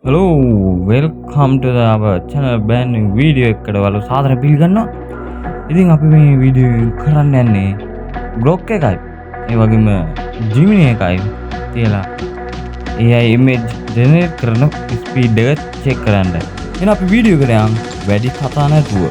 Hello, welcome to our channel brand new video එකකට වල සාදර පිළිගන්නවා. ඉතින් අපි මේ වීඩියෝ කරන්න යන්නේ Grok එකයි. ඒ වගේම Gemini එකයි තියලා AI image generate කරන speed එක check කරන්න. එහෙනම් අපි වීඩියෝ එකට යමු වැඩි කතා නැතුව.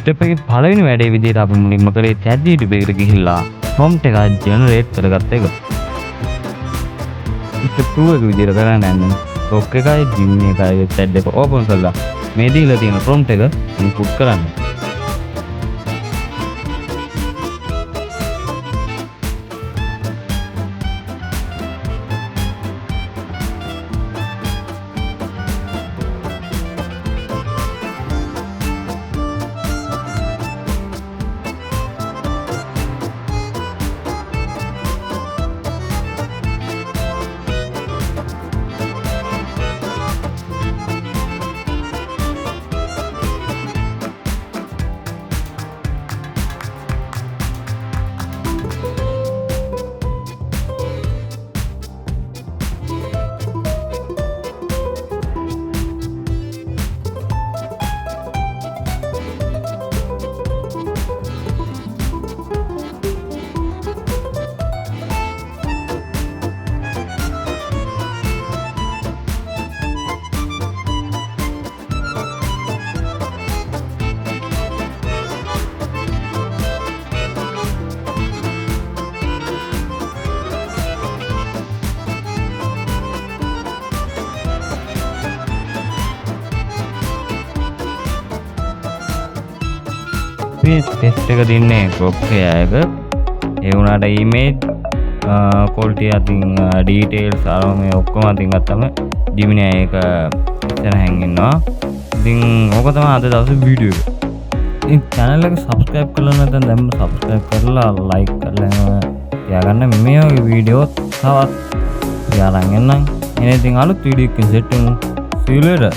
ස්ටෙප් එකේ පළවෙනි වැඩේ විදිහට අපි මුලින්ම කරේ ChatGPT එකට ගිහිල්ලා prompt එක generate කරගත්ත එක. ස්ටෙප් 2 එක විදිහට කරන්න යන්නේ Grok එකයි Gemini එකයි website එක open කරලා මේ දීලා තියෙන prompt එක input කරන්න. ටෙස්ට් එක දින්නේ Grok එක. ඒ වුණාට image quality අතින් details අරම මේ ඔක්කොම අතින් ගත්තම Gemini එක ඉස්සරහින් ඉන්නවා. ඉතින් ඕක තමයි අද දවසේ වීඩියෝ එක. ඉතින් channel එක subscribe කරලා නැත්නම් දැන්ම subscribe කරලා like කරලා තියාගන්න. මේ වගේ වීඩියෝ තවත් යාලන් එන්නම්. එනේ ඉතින් අලුත් වීඩියෝ එකකින් සෙට් වෙමු. See you later.